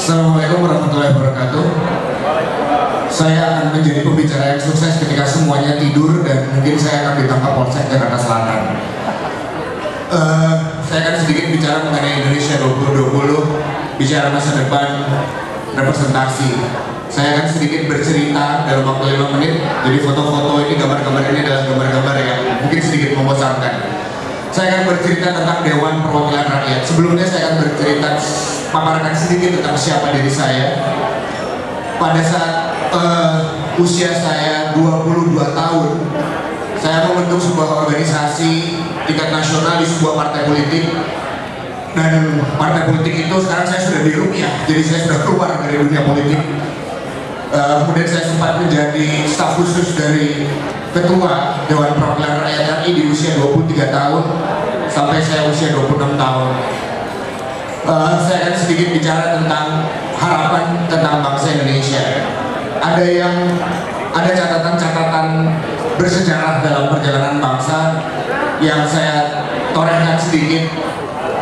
Assalamualaikum warahmatullahi wabarakatuh. Saya akan menjadi pembicara yang sukses ketika semuanya tidur dan mungkin saya akan ditangkap Polsek Jakarta Selatan. Saya akan sedikit bicara mengenai Indonesia 2020, bicara masa depan, representasi. Saya akan sedikit bercerita dalam waktu 5 menit. Jadi foto-foto ini, gambar-gambar ini adalah gambar-gambar yang mungkin sedikit membosankan. Saya akan bercerita tentang Dewan Perwakilan Rakyat. Sebelumnya saya akan bercerita, paparkan sedikit tentang siapa diri saya. Pada saat usia saya 22 tahun, saya membentuk sebuah organisasi tingkat nasional di sebuah partai politik. Dan partai politik itu sekarang saya sudah di rupiah, jadi saya sudah keluar dari dunia politik. Kemudian saya sempat menjadi staf khusus dari Ketua Dewan Perwakilan Rakyat RI di usia 23 tahun sampai saya usia 26 tahun. Saya akan sedikit bicara tentang harapan tentang bangsa Indonesia. Ada catatan-catatan bersejarah dalam perjalanan bangsa yang saya torehkan sedikit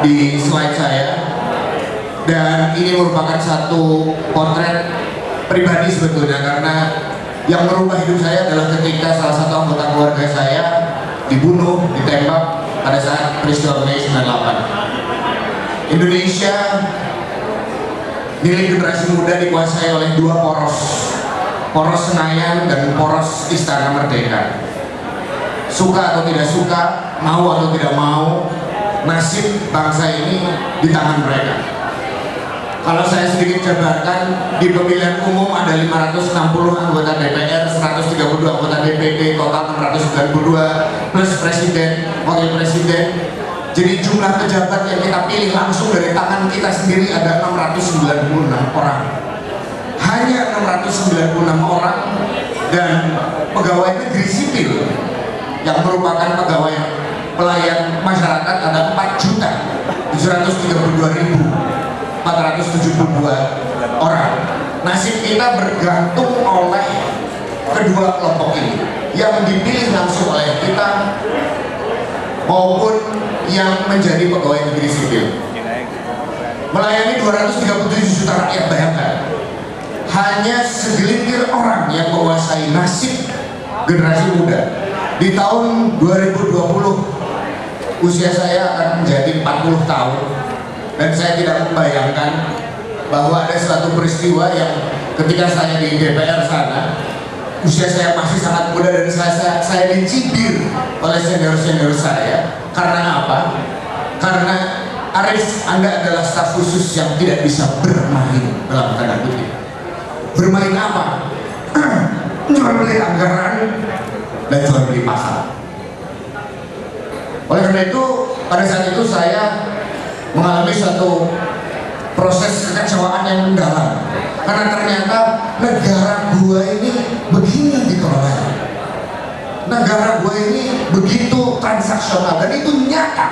di slide saya, dan ini merupakan satu potret pribadi sebetulnya, karena yang merubah hidup saya adalah ketika salah satu anggota keluarga saya dibunuh, ditembak pada saat peristiwa Mei 98. Indonesia milik generasi muda dikuasai oleh dua poros Senayan dan poros Istana Merdeka. Suka atau tidak suka, mau atau tidak mau, nasib bangsa ini di tangan mereka. Kalau saya sedikit jabarkan, di pemilihan umum ada 560 anggota DPR, 132 anggota DPD, total 692 plus presiden, wakil presiden. Jadi jumlah pejabat yang kita pilih langsung dari tangan kita sendiri ada 696 orang. Hanya 696 orang, dan pegawai negeri sipil yang merupakan pegawai pelayan masyarakat ada 4.732.472 orang. Nasib kita bergantung oleh kedua kelompok ini, yang dipilih langsung oleh kita maupun yang menjadi pegawai negeri sipil. Melayani 237 juta rakyat, bayangkan. Hanya segelintir orang yang menguasai nasib generasi muda. Di tahun 2020 usia saya akan menjadi 40 tahun, dan saya tidak membayangkan bahwa ada suatu peristiwa yang ketika saya di DPR sana, usia saya masih sangat muda dan saya dicibir oleh senior-senior saya. Karena apa? Karena Arif, Anda adalah staf khusus yang tidak bisa bermain, dalam tanda kutip. Bermain apa? Jual beli anggaran dan jual beli pasar. Oleh karena itu, pada saat itu saya mengalami suatu proses kekecewaan yang mendalam, karena ternyata negara gua ini begini dikelola. Negara gua ini begitu transaksional, dan itu nyata.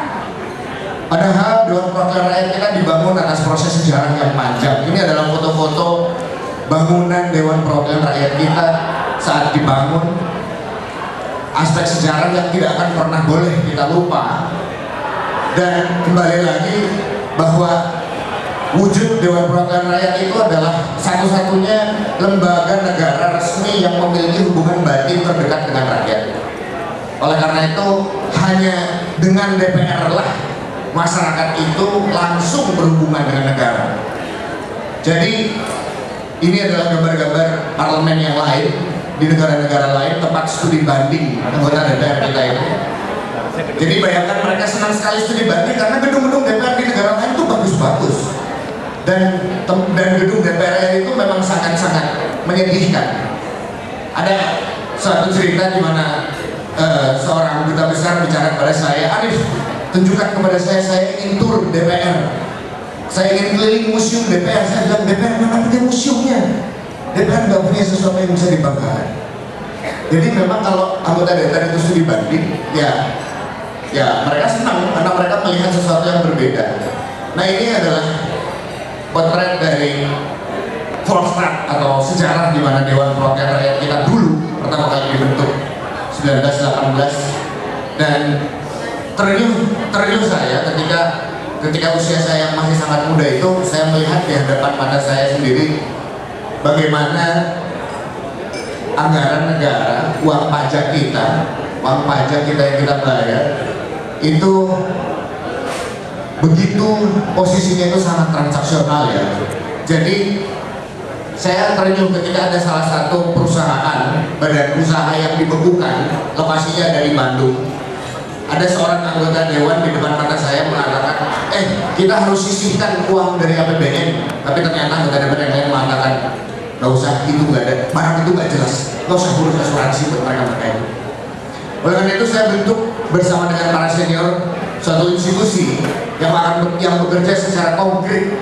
Padahal Dewan Perwakilan Rakyat kita dibangun atas proses sejarah yang panjang. Ini adalah foto-foto bangunan Dewan Perwakilan Rakyat kita saat dibangun. Aspek sejarah yang tidak akan pernah boleh kita lupa. Dan kembali lagi bahwa wujud Dewan Perwakilan Rakyat itu adalah satu-satunya lembaga negara resmi yang memiliki hubungan batin terdekat dengan rakyat. Oleh karena itu, hanya dengan DPR lah masyarakat itu langsung berhubungan dengan negara. Jadi ini adalah gambar-gambar parlemen yang lain di negara-negara lain, tempat studi banding anggota DPR kita itu. Jadi bayangkan, mereka senang sekali studi banding karena gedung-gedung DPR di negara lain itu bagus-bagus, dan gedung DPR itu memang sangat-sangat menyedihkan. Ada suatu cerita di mana seorang duta besar bicara kepada saya, Arif, tunjukkan kepada saya ingin tur DPR, saya ingin keliling museum DPR. Saya bilang, DPR mana punya museumnya? DPR nggak punya sesuatu yang bisa dibanggakan. Jadi memang kalau anggota DPR itu studi banding, ya mereka senang karena mereka melihat sesuatu yang berbeda. Nah, ini adalah potret dari Volkswagen atau sejarah di mana Dewan Perwakilan Rakyat kita dulu pertama kali dibentuk 1918, dan ternyuh saya ketika ketika usia saya yang masih sangat muda itu, saya melihat di hadapan mata saya sendiri bagaimana anggaran negara, uang pajak kita yang kita bayar itu begitu posisinya itu sangat transaksional ya. Jadi saya terenyuh ketika ada salah satu perusahaan, badan usaha yang dibekukan, lokasinya dari Bandung. Ada seorang anggota dewan di depan mata saya mengatakan, kita harus sisihkan uang dari APBN. Tapi ternyata anggota dewan yang lain mengatakan, nggak usah, itu nggak ada, barang itu nggak jelas, nggak usah urus asuransi buat mereka itu. Oleh karena itu saya bentuk bersama dengan para senior suatu institusi yang bekerja secara konkret.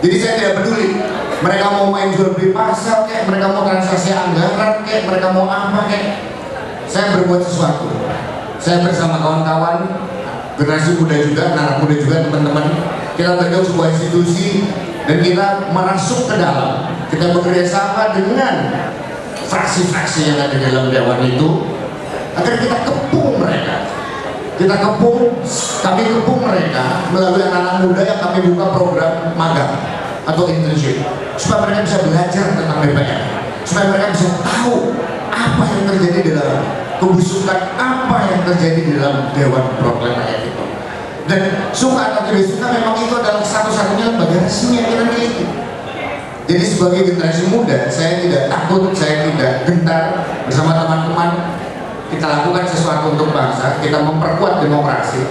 Jadi saya tidak peduli mereka mau main jual beli pasar, kayak mereka mau transaksi anggaran, kayak mereka mau apa, kayak saya berbuat sesuatu. Saya bersama kawan-kawan generasi muda juga, anak muda juga, teman-teman, kita bentuk sebuah institusi dan kita masuk ke dalam. Kita bekerja sama dengan fraksi-fraksi yang ada di dalam dewan itu agar kita kepung mereka. Kami kepung mereka melalui anak-anak muda yang kami buka program magang atau internship supaya mereka bisa belajar tentang BPN, supaya mereka bisa tahu apa yang terjadi di dalam kebusukan, apa yang terjadi di dalam Dewan Perwakilan Rakyat itu. Dan suka atau tidak suka, memang itu adalah satu-satunya lembaga resmi yang kita miliki. Jadi sebagai generasi muda, saya tidak takut, saya tidak gentar. Bersama teman-teman kita lakukan sesuatu untuk bangsa, kita memperkuat demokrasi.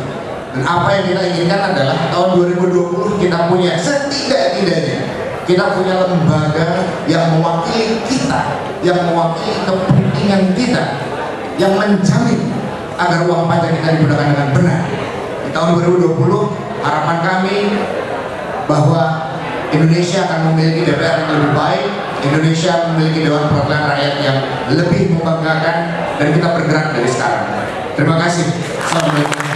Dan apa yang kita inginkan adalah tahun 2020 kita punya setidak-tidaknya, kita punya lembaga yang mewakili kita, yang mewakili kepentingan kita, yang menjamin agar uang pajak kita digunakan dengan benar. Di tahun 2020 harapan kami bahwa Indonesia akan memiliki DPR yang lebih baik, Indonesia memiliki Dewan Perwakilan Rakyat yang lebih membanggakan, dan kita bergerak dari sekarang. Terima kasih. Assalamualaikum.